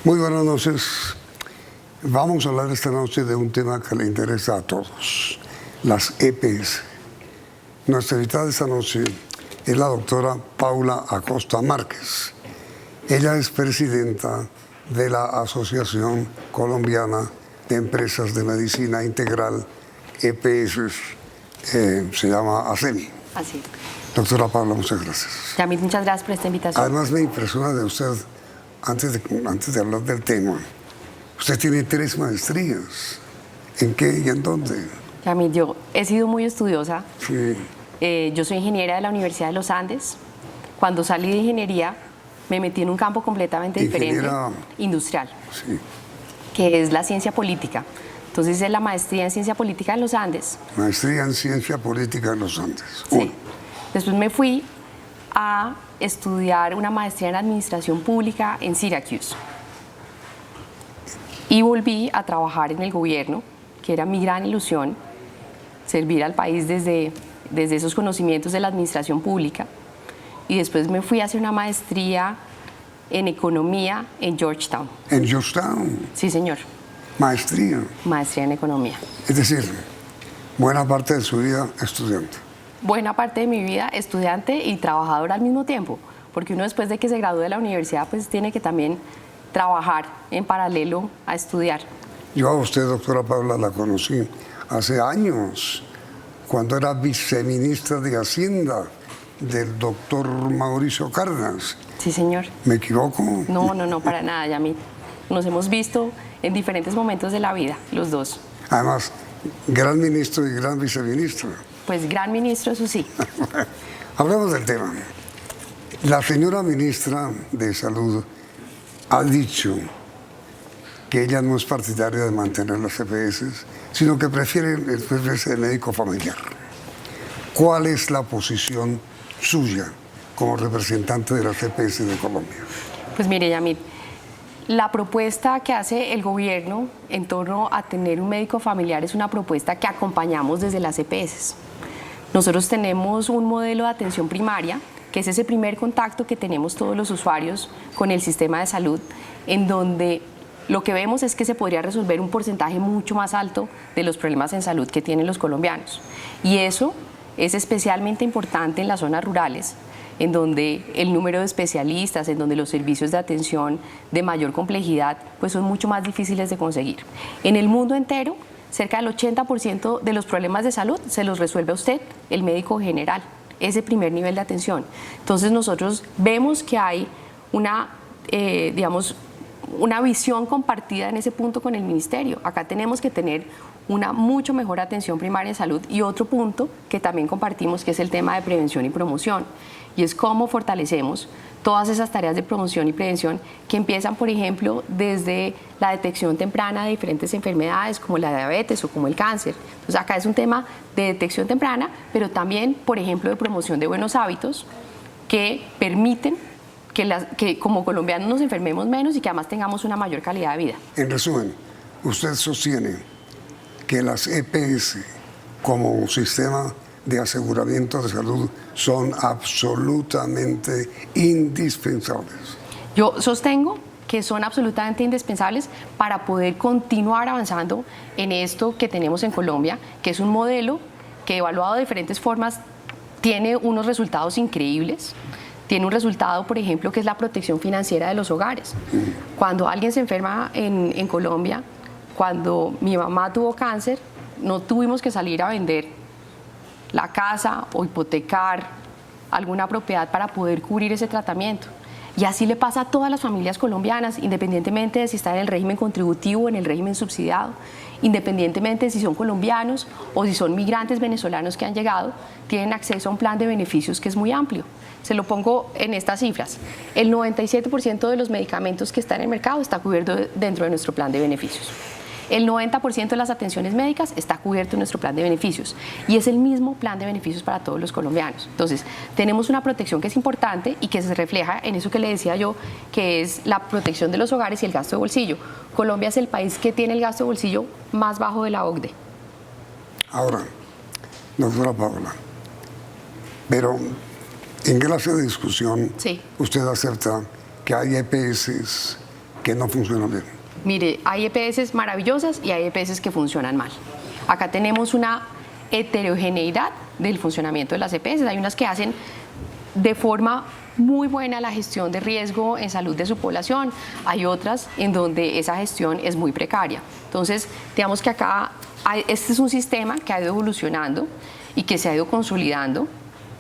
Muy buenas noches. Vamos a hablar esta noche de un tema que le interesa a todos, las EPS. Nuestra invitada esta noche es la doctora Paula Acosta Márquez. Ella es presidenta de la Asociación Colombiana de Empresas de Medicina Integral, EPS, se llama ASEMI. Así. Doctora Paula, muchas gracias. Yamit, muchas gracias por esta invitación. Además me impresiona de usted, antes de hablar del tema, usted tiene 3 maestrías. ¿En qué y en dónde? Yamit, yo he sido muy estudiosa. Sí. Yo soy ingeniera de la Universidad de los Andes. Cuando salí de ingeniería, me metí en un campo completamente diferente, industrial, sí, que es la ciencia política. Entonces hice la maestría en ciencia política en los Andes. Maestría en ciencia política en los Andes. Sí. Después me fui a estudiar una maestría en administración pública en Syracuse. Y volví a trabajar en el gobierno, que era mi gran ilusión, servir al país desde esos conocimientos de la administración pública. Y después me fui a hacer una maestría en economía en Georgetown. ¿En Georgetown? Sí, señor. Maestría. Maestría en economía. Es decir, buena parte de su vida estudiante. Buena parte de mi vida estudiante y trabajadora al mismo tiempo, porque uno después de que se gradúe de la universidad pues tiene que también trabajar en paralelo a estudiar. Yo a usted, doctora Paula, la conocí hace años, cuando era viceministra de Hacienda del doctor Mauricio Cárdenas. Sí, señor. ¿Me equivoco? No, para nada, Yamit. Nos hemos visto en diferentes momentos de la vida, los dos. Además, gran ministro y gran viceministro. Pues gran ministro, eso sí. Hablemos del tema. La señora ministra de Salud ha dicho que ella no es partidaria de mantener las EPS, sino que prefiere el médico familiar. ¿Cuál es la posición suya como representante de las EPS de Colombia? Pues mire, Yamit, la propuesta que hace el gobierno en torno a tener un médico familiar es una propuesta que acompañamos desde las EPS. Nosotros tenemos un modelo de atención primaria, que es ese primer contacto que tenemos todos los usuarios con el sistema de salud, en donde lo que vemos es que se podría resolver un porcentaje mucho más alto de los problemas en salud que tienen los colombianos. Y eso es especialmente importante en las zonas rurales, en donde el número de especialistas, en donde los servicios de atención de mayor complejidad pues son mucho más difíciles de conseguir. En el mundo entero, cerca del 80% de los problemas de salud se los resuelve a usted, el médico general, ese primer nivel de atención. Entonces nosotros vemos que hay una visión compartida en ese punto con el ministerio. Acá tenemos que tener una mucho mejor atención primaria en salud y otro punto que también compartimos, que es el tema de prevención y promoción, y es cómo fortalecemos todas esas tareas de promoción y prevención que empiezan, por ejemplo, desde la detección temprana de diferentes enfermedades como la diabetes o como el cáncer. Entonces acá es un tema de detección temprana, pero también, por ejemplo, de promoción de buenos hábitos que permiten que como colombianos nos enfermemos menos y que además tengamos una mayor calidad de vida. En resumen, usted sostiene que las EPS como un sistema de aseguramiento de salud son absolutamente indispensables. Yo sostengo que son absolutamente indispensables para poder continuar avanzando en esto que tenemos en Colombia, que es un modelo que, evaluado de diferentes formas, tiene unos resultados increíbles. Tiene un resultado, por ejemplo, que es la protección financiera de los hogares. Cuando alguien se enferma en Colombia, cuando mi mamá tuvo cáncer, no tuvimos que salir a vender la casa o hipotecar alguna propiedad para poder cubrir ese tratamiento. Y así le pasa a todas las familias colombianas, independientemente de si están en el régimen contributivo o en el régimen subsidiado, independientemente de si son colombianos o si son migrantes venezolanos que han llegado, tienen acceso a un plan de beneficios que es muy amplio. Se lo pongo en estas cifras. El 97% de los medicamentos que están en el mercado está cubierto dentro de nuestro plan de beneficios. El 90% de las atenciones médicas está cubierto en nuestro plan de beneficios y es el mismo plan de beneficios para todos los colombianos. Entonces, tenemos una protección que es importante y que se refleja en eso que le decía yo, que es la protección de los hogares y el gasto de bolsillo. Colombia es el país que tiene el gasto de bolsillo más bajo de la OCDE. Ahora, doctora Paula, pero en clase de discusión, sí, usted acepta que hay EPS que no funcionan bien? Mire, hay EPS maravillosas y hay EPS que funcionan mal. Acá tenemos una heterogeneidad del funcionamiento de las EPS. Hay unas que hacen de forma muy buena la gestión de riesgo en salud de su población. Hay otras en donde esa gestión es muy precaria. Entonces, digamos que acá este es un sistema que ha ido evolucionando y que se ha ido consolidando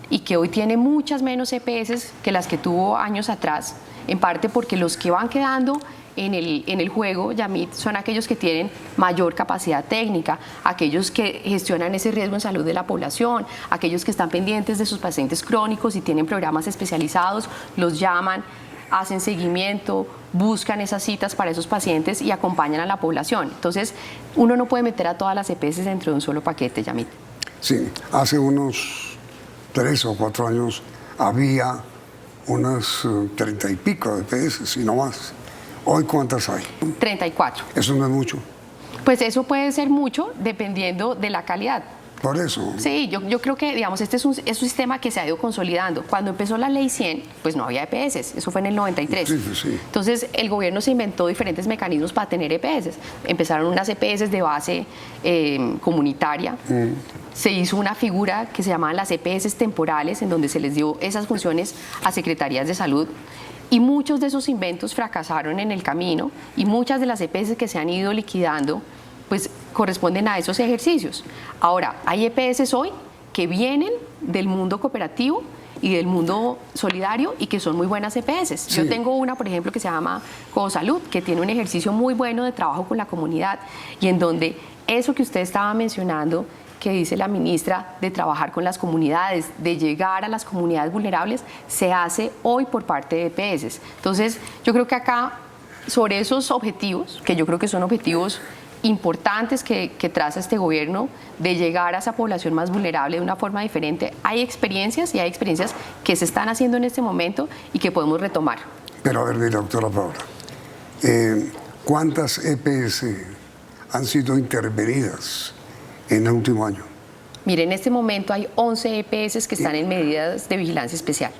y que hoy tiene muchas menos EPS que las que tuvo años atrás, en parte porque los que van quedando en el juego, Yamit, son aquellos que tienen mayor capacidad técnica, aquellos que gestionan ese riesgo en salud de la población, aquellos que están pendientes de sus pacientes crónicos y tienen programas especializados, los llaman, hacen seguimiento, buscan esas citas para esos pacientes y acompañan a la población. Entonces, uno no puede meter a todas las EPS dentro de un solo paquete, Yamit. Sí, hace unos 3 o 4 años había unas 30 y pico de EPS, y no más. ¿Hoy cuántas hay? 34. Eso no es mucho. Pues eso puede ser mucho dependiendo de la calidad. Por eso. Sí, yo creo que, digamos, este es un sistema que se ha ido consolidando. Cuando empezó la Ley 100, pues no había EPS, eso fue en el 93. Sí. Entonces, el gobierno se inventó diferentes mecanismos para tener EPS. Empezaron unas EPS de base comunitaria. Se hizo una figura que se llamaban las EPS temporales, en donde se les dio esas funciones a secretarías de salud. Y muchos de esos inventos fracasaron en el camino y muchas de las EPS que se han ido liquidando pues corresponden a esos ejercicios. Ahora, hay EPS hoy que vienen del mundo cooperativo y del mundo solidario y que son muy buenas EPS. Sí. Yo tengo una, por ejemplo, que se llama CoSalud, que tiene un ejercicio muy bueno de trabajo con la comunidad y en donde eso que usted estaba mencionando, que dice la ministra, de trabajar con las comunidades, de llegar a las comunidades vulnerables, se hace hoy por parte de EPS. Entonces, yo creo que acá, sobre esos objetivos, que yo creo que son objetivos importantes que traza este gobierno, de llegar a esa población más vulnerable de una forma diferente, hay experiencias que se están haciendo en este momento y que podemos retomar. Pero a ver, mira, doctora Paula, ¿cuántas EPS han sido intervenidas en el último año? Mire, en este momento hay 11 EPS que están en medidas de vigilancia especial.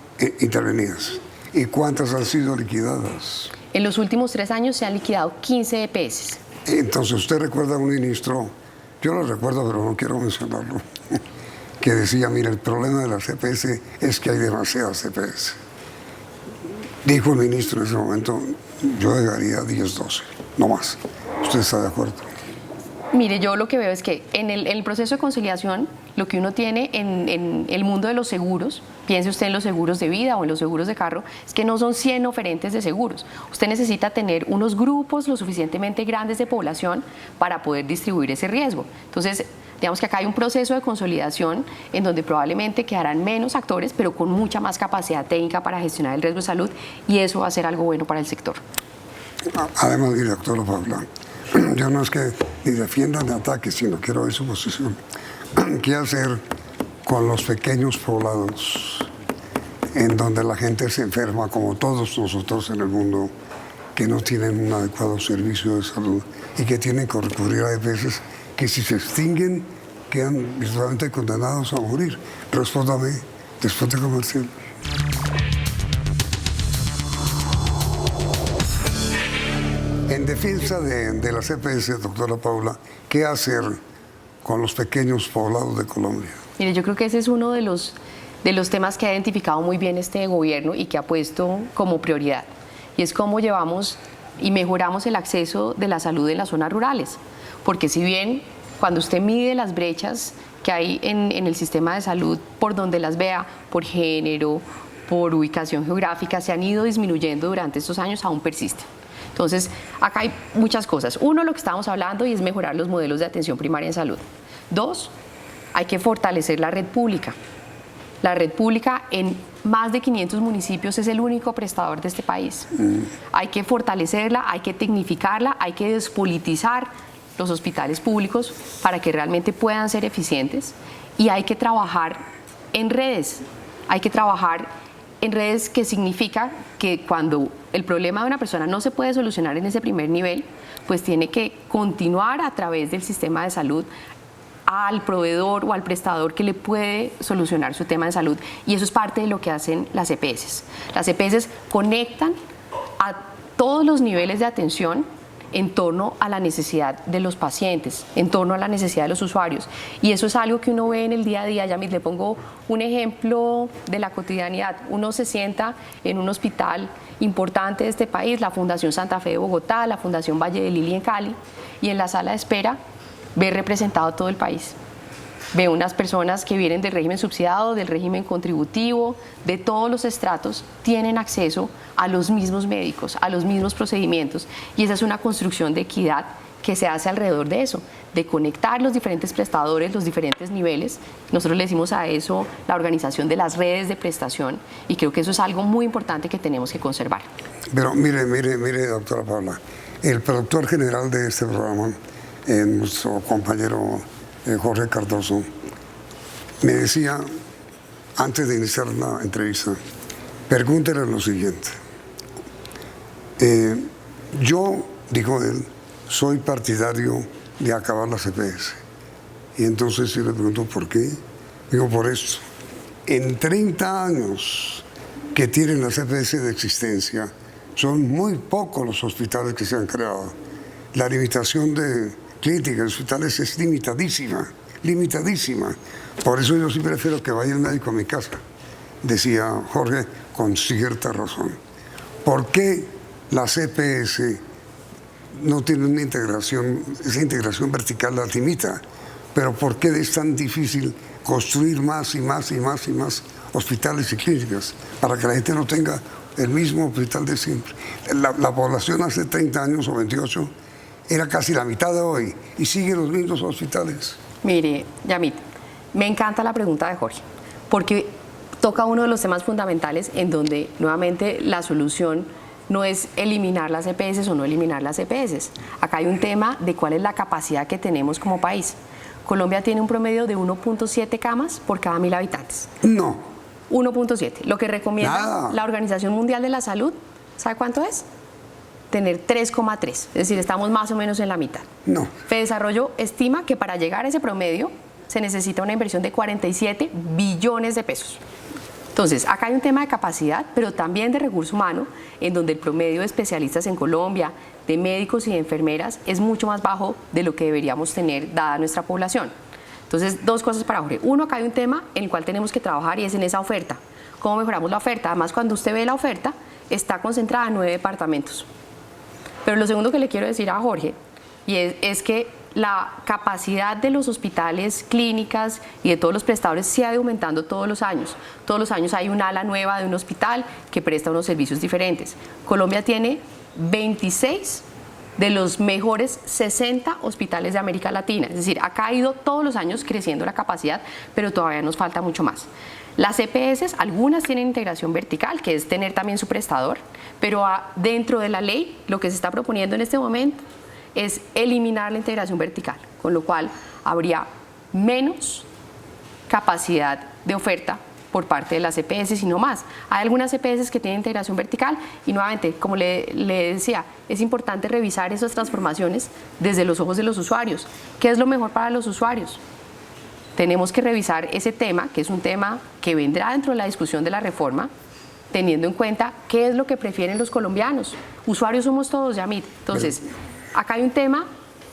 Intervenidas. ¿Y cuántas han sido liquidadas? En los últimos 3 años se han liquidado 15 EPS. Entonces, usted recuerda a un ministro, yo lo recuerdo, pero no quiero mencionarlo, que decía, mira, el problema de las EPS es que hay demasiadas EPS. Dijo el ministro en ese momento, yo llegaría a 10, 12, no más. ¿Usted está de acuerdo? Mire, yo lo que veo es que en el proceso de conciliación, lo que uno tiene en el mundo de los seguros, piense usted en los seguros de vida o en los seguros de carro, es que no son 100 oferentes de seguros. Usted necesita tener unos grupos lo suficientemente grandes de población para poder distribuir ese riesgo. Entonces, digamos que acá hay un proceso de consolidación en donde probablemente quedarán menos actores, pero con mucha más capacidad técnica para gestionar el riesgo de salud, y eso va a ser algo bueno para el sector. Además, doctora Paula, yo no es que ni defienda ni ataque, sino quiero ver su posición. ¿Qué hacer con los pequeños poblados en donde la gente se enferma, como todos nosotros en el mundo, que no tienen un adecuado servicio de salud y que tienen que recurrir a EPS que si se extinguen quedan virtualmente condenados a morir? Respóndame después de comercial. En defensa de las EPS, doctora Paula, ¿qué hacer con los pequeños poblados de Colombia? Mire, yo creo que ese es uno de los temas que ha identificado muy bien este gobierno y que ha puesto como prioridad. Y es cómo llevamos y mejoramos el acceso de la salud en las zonas rurales. Porque si bien cuando usted mide las brechas que hay en el sistema de salud, por donde las vea, por género, por ubicación geográfica, se han ido disminuyendo durante estos años, aún persisten. Entonces, acá hay muchas cosas. Uno, lo que estábamos hablando, y es mejorar los modelos de atención primaria en salud. 2, hay que fortalecer la red pública. La red pública en más de 500 municipios es el único prestador de este país. Hay que fortalecerla, hay que tecnificarla, hay que despolitizar los hospitales públicos para que realmente puedan ser eficientes, y hay que trabajar en redes. Hay que trabajar en redes, que significa que cuando el problema de una persona no se puede solucionar en ese primer nivel, pues tiene que continuar a través del sistema de salud al proveedor o al prestador que le puede solucionar su tema de salud. Y eso es parte de lo que hacen las EPS. Las EPS conectan a todos los niveles de atención en torno a la necesidad de los pacientes, en torno a la necesidad de los usuarios. Y eso es algo que uno ve en el día a día. Yamit, le pongo un ejemplo de la cotidianidad. Uno se sienta en un hospital importante de este país, la Fundación Santa Fe de Bogotá, la Fundación Valle de Lili en Cali, y en la sala de espera ve representado todo el país. Ve unas personas que vienen del régimen subsidiado, del régimen contributivo, de todos los estratos, tienen acceso a los mismos médicos, a los mismos procedimientos. Y esa es una construcción de equidad que se hace alrededor de eso, de conectar los diferentes prestadores, los diferentes niveles. Nosotros le decimos a eso la organización de las redes de prestación, y creo que eso es algo muy importante que tenemos que conservar. Pero mire, doctora Paula, el productor general de este programa, nuestro compañero Jorge Cardoso, me decía, antes de iniciar la entrevista, pregúntele lo siguiente. Yo, dijo él, soy partidario de acabar las EPS. Y entonces yo le pregunto, ¿por qué? Digo, por esto. En 30 años que tienen las EPS de existencia, son muy pocos los hospitales que se han creado. La limitación de clínica de hospitales es limitadísima, limitadísima. Por eso yo sí prefiero que vaya el médico a mi casa, decía Jorge, con cierta razón. ¿Por qué las EPS no tienen una integración, esa integración vertical la limita? Pero ¿por qué es tan difícil construir más y más y más y más hospitales y clínicas para que la gente no tenga el mismo hospital de siempre? La población hace 30 años o 28 era casi la mitad de hoy y siguen los mismos hospitales. Mire, Yamit, me encanta la pregunta de Jorge, porque toca uno de los temas fundamentales en donde nuevamente la solución no es eliminar las EPS o no eliminar las EPS. Acá hay un tema de cuál es la capacidad que tenemos como país. Colombia tiene un promedio de 1.7 camas por cada 1000 habitantes. No. 1.7. Lo que recomienda la Organización Mundial de la Salud, ¿sabe cuánto es? Tener 3,3, es decir, estamos más o menos en la mitad. No. FEDesarrollo estima que para llegar a ese promedio se necesita una inversión de 47 billones de pesos. Entonces, acá hay un tema de capacidad, pero también de recurso humano, en donde el promedio de especialistas en Colombia, de médicos y de enfermeras, es mucho más bajo de lo que deberíamos tener dada nuestra población. Entonces, dos cosas para Jorge. Uno, acá hay un tema en el cual tenemos que trabajar y es en esa oferta. ¿Cómo mejoramos la oferta? Además, cuando usted ve la oferta, está concentrada en 9 departamentos. Pero lo segundo que le quiero decir a Jorge y es que la capacidad de los hospitales, clínicas y de todos los prestadores se ha ido aumentando todos los años. Todos los años hay un ala nueva de un hospital que presta unos servicios diferentes. Colombia tiene 26 de los mejores 60 hospitales de América Latina. Es decir, acá ha ido todos los años creciendo la capacidad, pero todavía nos falta mucho más. Las EPS, algunas tienen integración vertical, que es tener también su prestador, pero dentro de la ley lo que se está proponiendo en este momento es eliminar la integración vertical, con lo cual habría menos capacidad de oferta por parte de las EPS y no más. Hay algunas EPS que tienen integración vertical y nuevamente, como le decía, es importante revisar esas transformaciones desde los ojos de los usuarios. ¿Qué es lo mejor para los usuarios? Tenemos que revisar ese tema, que es un tema que vendrá dentro de la discusión de la reforma, teniendo en cuenta qué es lo que prefieren los colombianos. Usuarios somos todos, Yamit. Entonces, acá hay un tema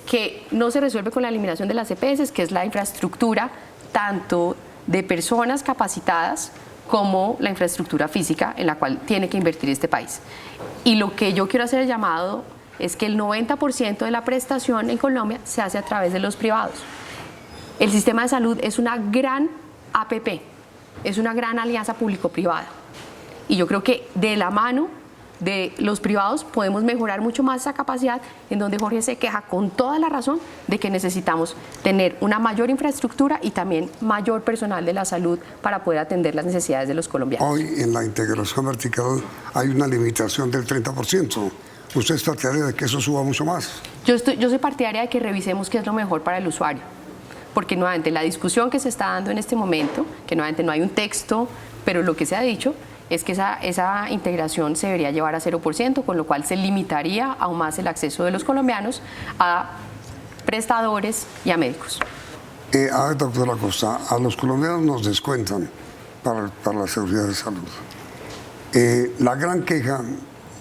que no se resuelve con la eliminación de las EPS, que es la infraestructura, tanto de personas capacitadas como la infraestructura física en la cual tiene que invertir este país. Y lo que yo quiero hacer el llamado es que el 90% de la prestación en Colombia se hace a través de los privados. El sistema de salud es una gran APP, es una gran alianza público-privada. Y yo creo que de la mano de los privados podemos mejorar mucho más esa capacidad, en donde Jorge se queja con toda la razón de que necesitamos tener una mayor infraestructura y también mayor personal de la salud para poder atender las necesidades de los colombianos. Hoy en la integración vertical hay una limitación del 30%. ¿Usted es partidario de que eso suba mucho más? Yo soy partidaria de que revisemos qué es lo mejor para el usuario. Porque nuevamente la discusión que se está dando en este momento, que nuevamente no hay un texto, pero lo que se ha dicho es que esa integración se debería llevar a 0%, con lo cual se limitaría aún más el acceso de los colombianos a prestadores y a médicos. A ver, doctora Costa, a los colombianos nos descuentan para la seguridad de salud. La gran queja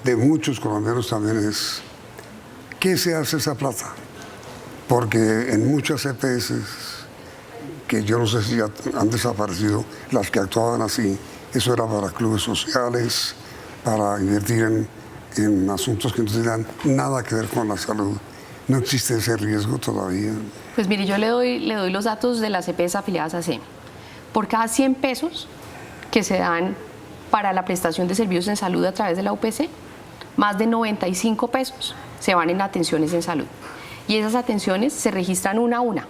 de muchos colombianos también es, ¿qué se hace esa plata? Porque en muchas EPS, que yo no sé si ya han desaparecido, las que actuaban así, eso era para clubes sociales, para invertir en asuntos que no tenían nada que ver con la salud. ¿No existe ese riesgo todavía? Pues mire, yo le doy los datos de las EPS afiliadas a SEMI. Por cada 100 pesos que se dan para la prestación de servicios en salud a través de la UPC, más de 95 pesos se van en atenciones en salud. Y esas atenciones se registran una a una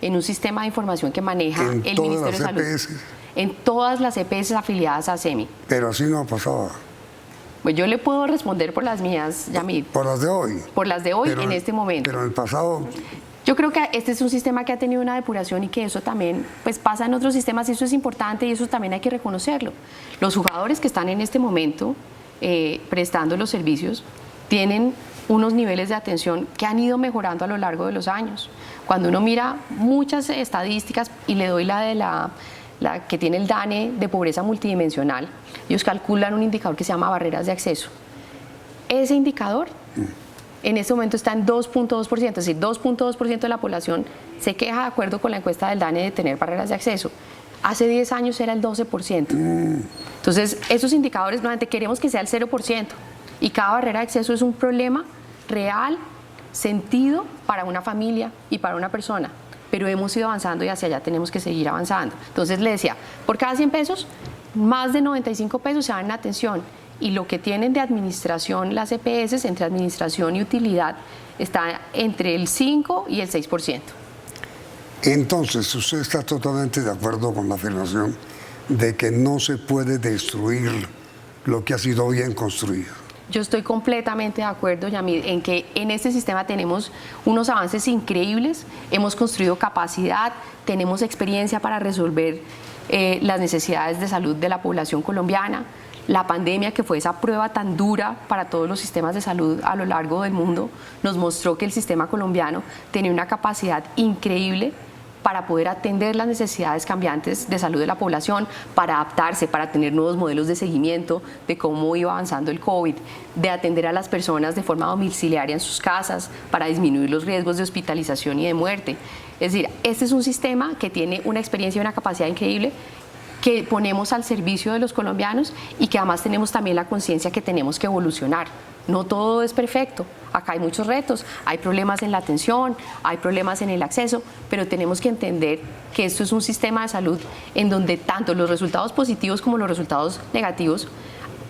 en un sistema de información que maneja el Ministerio de Salud. En todas las EPS afiliadas a SEMI. Pero así no pasaba. Pues yo le puedo responder por las mías, Yamid. Por las de hoy. Por las de hoy, pero, en este momento. Pero en el pasado... Yo creo que este es un sistema que ha tenido una depuración y que eso también pues, pasa en otros sistemas y eso es importante y eso también hay que reconocerlo. Los jugadores que están en este momento prestando los servicios tienen unos niveles de atención que han ido mejorando a lo largo de los años. Cuando uno mira muchas estadísticas, y le doy la de la que tiene el DANE de pobreza multidimensional, ellos calculan un indicador que se llama barreras de acceso. Ese indicador en este momento está en 2.2%, es decir, 2.2% de la población se queja de acuerdo con la encuesta del DANE de tener barreras de acceso. Hace 10 años era el 12%. Entonces, esos indicadores, nuevamente, queremos que sea el 0%. Y cada barrera de acceso es un problema real, sentido para una familia y para una persona. Pero hemos ido avanzando y hacia allá tenemos que seguir avanzando. Entonces, le decía, por cada 100 pesos, más de 95 pesos se van en atención. Y lo que tienen de administración las EPS, entre administración y utilidad, está entre el 5 y el 6%. Entonces, usted está totalmente de acuerdo con la afirmación de que no se puede destruir lo que ha sido bien construido. Yo estoy completamente de acuerdo, Yamid, en que en este sistema tenemos unos avances increíbles, hemos construido capacidad, tenemos experiencia para resolver las necesidades de salud de la población colombiana. La pandemia, que fue esa prueba tan dura para todos los sistemas de salud a lo largo del mundo, nos mostró que el sistema colombiano tenía una capacidad increíble para poder atender las necesidades cambiantes de salud de la población, para adaptarse, para tener nuevos modelos de seguimiento de cómo iba avanzando el COVID, de atender a las personas de forma domiciliaria en sus casas, para disminuir los riesgos de hospitalización y de muerte. Es decir, este es un sistema que tiene una experiencia y una capacidad increíble que ponemos al servicio de los colombianos y que además tenemos también la conciencia que tenemos que evolucionar. No todo es perfecto, acá hay muchos retos, hay problemas en la atención, hay problemas en el acceso, pero tenemos que entender que esto es un sistema de salud en donde tanto los resultados positivos como los resultados negativos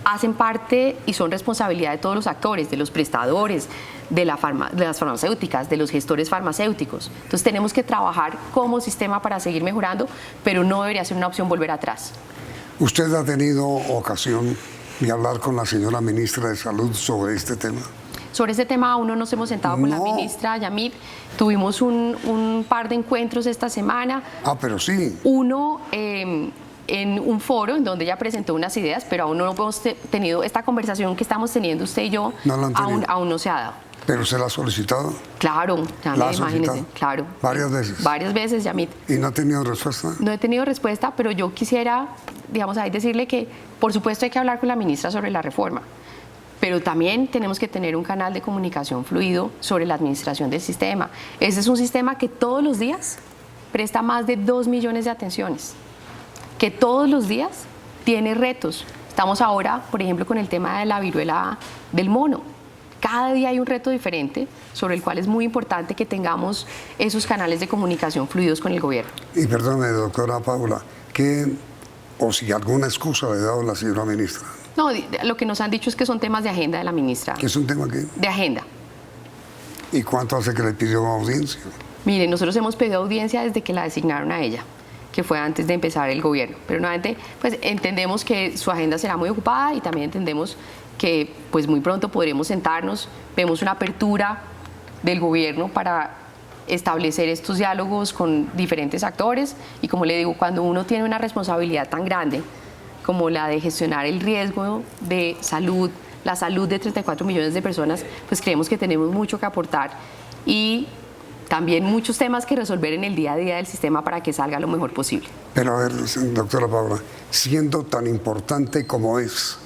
hacen parte y son responsabilidad de todos los actores, de los prestadores, de las farmacéuticas, de los gestores farmacéuticos. Entonces tenemos que trabajar como sistema para seguir mejorando, pero no debería ser una opción volver atrás. ¿Usted ha tenido ocasión de hablar con la señora ministra de Salud sobre este tema? Sobre este tema aún no nos hemos sentado con la ministra Yamid. Tuvimos un par de encuentros esta semana. Ah, pero sí. Uno en un foro en donde ella presentó unas ideas, pero aún no hemos tenido esta conversación que estamos teniendo usted y yo, aún no se ha dado. ¿Pero se la ha solicitado? Claro, Yamid, imagínese, claro. ¿Varias veces? Varias veces, Yamid. ¿Y no ha tenido respuesta? No he tenido respuesta, pero yo quisiera, digamos, ahí decirle que, por supuesto, hay que hablar con la ministra sobre la reforma, pero también tenemos que tener un canal de comunicación fluido sobre la administración del sistema. Este es un sistema que todos los días presta más de 2 millones de atenciones, que todos los días tiene retos. Estamos ahora, por ejemplo, con el tema de la viruela del mono. Cada día hay un reto diferente sobre el cual es muy importante que tengamos esos canales de comunicación fluidos con el gobierno. Y perdóneme, doctora Paula, ¿qué o si alguna excusa le ha dado la señora ministra? No, lo que nos han dicho es que son temas de agenda de la ministra. ¿Qué es un tema qué? De agenda. ¿Y cuánto hace que le pidió audiencia? Mire, nosotros hemos pedido audiencia desde que la designaron a ella, que fue antes de empezar el gobierno. Pero nuevamente, pues entendemos que su agenda será muy ocupada y también entendemos que pues muy pronto podremos sentarnos, vemos una apertura del gobierno para establecer estos diálogos con diferentes actores y como le digo, cuando uno tiene una responsabilidad tan grande como la de gestionar el riesgo de salud, la salud de 34 millones de personas, pues creemos que tenemos mucho que aportar y también muchos temas que resolver en el día a día del sistema para que salga lo mejor posible. Pero a ver, doctora Paula, siendo tan importante como es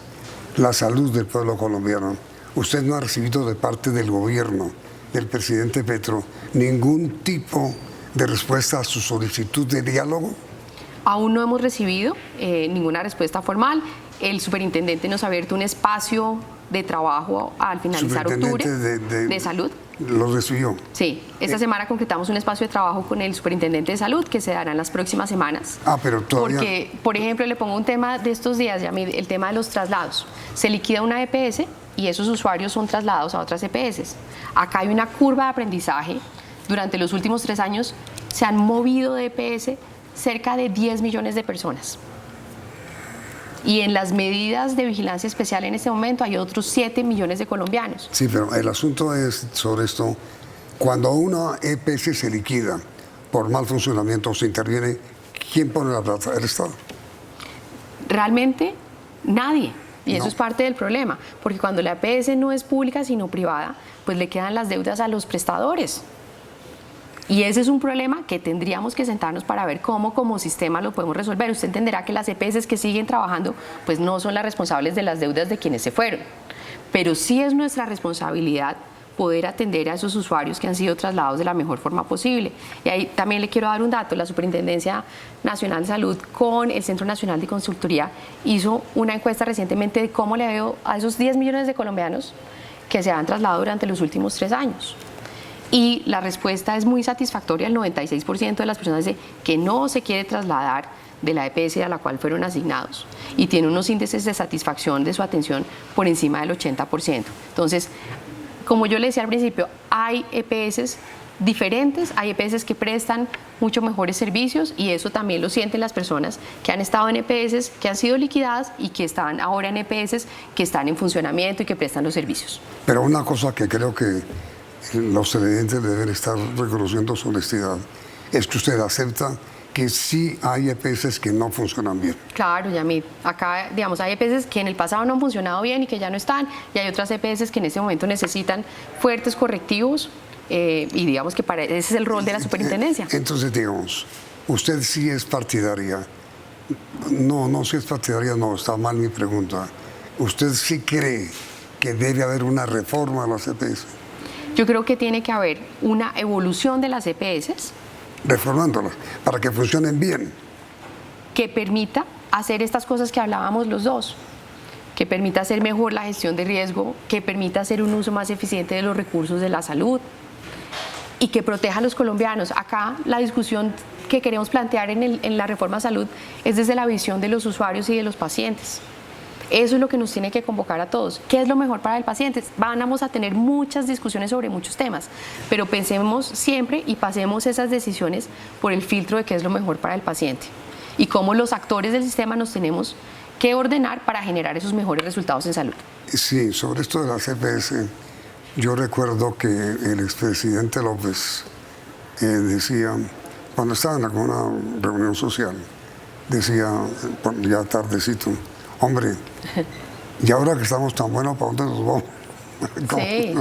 la salud del pueblo colombiano. Usted no ha recibido de parte del gobierno, del presidente Petro, ningún tipo de respuesta a su solicitud de diálogo. Aún no hemos recibido ninguna respuesta formal. El superintendente nos ha abierto un espacio de trabajo al finalizar octubre de salud. ¿Lo recibió? Sí, esta semana concretamos un espacio de trabajo con el superintendente de salud que se dará en las próximas semanas. Pero todavía... Porque, por ejemplo, le pongo un tema de estos días, Yamid, el tema de los traslados. Se liquida una EPS y esos usuarios son trasladados a otras EPS. Acá hay una curva de aprendizaje. Durante los últimos 3 años se han movido de EPS cerca de 10 millones de personas. Y en las medidas de vigilancia especial en este momento hay otros 7 millones de colombianos. Sí, pero el asunto es sobre esto. Cuando una EPS se liquida por mal funcionamiento o se interviene, ¿quién pone la plata? ¿El Estado? Realmente nadie. Y eso No. es parte del problema. Porque cuando la EPS no es pública sino privada, pues le quedan las deudas a los prestadores. Y ese es un problema que tendríamos que sentarnos para ver cómo como sistema lo podemos resolver. Usted entenderá que las EPS que siguen trabajando pues no son las responsables de las deudas de quienes se fueron. Pero sí es nuestra responsabilidad poder atender a esos usuarios que han sido trasladados de la mejor forma posible. Y ahí también le quiero dar un dato. La Superintendencia Nacional de Salud con el Centro Nacional de Consultoría hizo una encuesta recientemente de cómo le veo a esos 10 millones de colombianos que se han trasladado durante los últimos 3 años. Y la respuesta es muy satisfactoria. El 96% de las personas dice que no se quiere trasladar de la EPS a la cual fueron asignados y tiene unos índices de satisfacción de su atención por encima del 80%. Entonces, como yo le decía al principio, hay EPS diferentes, hay EPS que prestan mucho mejores servicios y eso también lo sienten las personas que han estado en EPS, que han sido liquidadas y que están ahora en EPS, que están en funcionamiento y que prestan los servicios. Pero una cosa que creo que los televidentes deben estar reconociendo su honestidad es que usted acepta que sí hay EPS que no funcionan bien. Claro, Yamid. Acá, digamos, hay EPS que en el pasado no han funcionado bien y que ya no están, y hay otras EPS que en este momento necesitan fuertes correctivos y digamos que ese es el rol de la superintendencia. Entonces, digamos, usted sí es partidaria. No, si es partidaria, no, está mal mi pregunta. ¿Usted sí cree que debe haber una reforma a las EPS? Yo creo que tiene que haber una evolución de las EPS. Reformándolas, para que funcionen bien. Que permita hacer estas cosas que hablábamos los dos. Que permita hacer mejor la gestión de riesgo, que permita hacer un uso más eficiente de los recursos de la salud y que proteja a los colombianos. Acá la discusión que queremos plantear en la reforma a salud es desde la visión de los usuarios y de los pacientes. Eso es lo que nos tiene que convocar a todos. ¿Qué es lo mejor para el paciente? Vamos a tener muchas discusiones sobre muchos temas, pero pensemos siempre y pasemos esas decisiones por el filtro de qué es lo mejor para el paciente y cómo los actores del sistema nos tenemos que ordenar para generar esos mejores resultados en salud. Sí, sobre esto de las EPS, yo recuerdo que el expresidente López decía, cuando estaba en alguna reunión social, decía, ya tardecito, hombre, y ahora que estamos tan buenos, ¿para dónde nos vamos? Sí.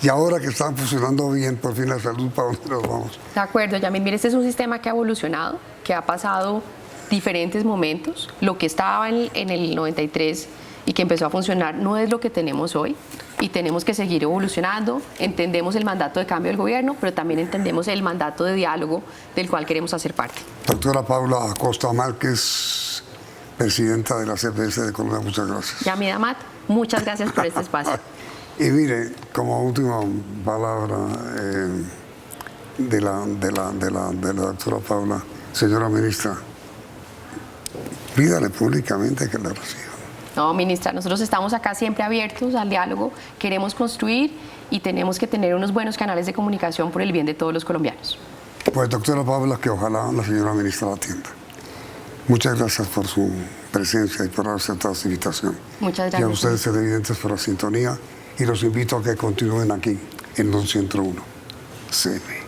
Y ahora que están funcionando bien, por fin la salud, ¿para dónde nos vamos? De acuerdo, Yamid. Mire, este es un sistema que ha evolucionado, que ha pasado diferentes momentos. Lo que estaba en el 93 y que empezó a funcionar no es lo que tenemos hoy y tenemos que seguir evolucionando. Entendemos el mandato de cambio del gobierno, pero también entendemos el mandato de diálogo del cual queremos hacer parte. Doctora Paula Acosta Márquez, presidenta de la EPS de Colombia, muchas gracias. Yamid Amat, muchas gracias por este espacio. Y mire, como última palabra de la doctora Paula, señora ministra, pídale públicamente que la reciba. No, ministra, nosotros estamos acá siempre abiertos al diálogo, queremos construir y tenemos que tener unos buenos canales de comunicación por el bien de todos los colombianos. Pues doctora Paula, que ojalá la señora ministra la atienda. Muchas gracias por su presencia y por haber aceptado esta invitación. Muchas gracias. Y a ustedes televidentes por la sintonía y los invito a que continúen aquí en 201 CM.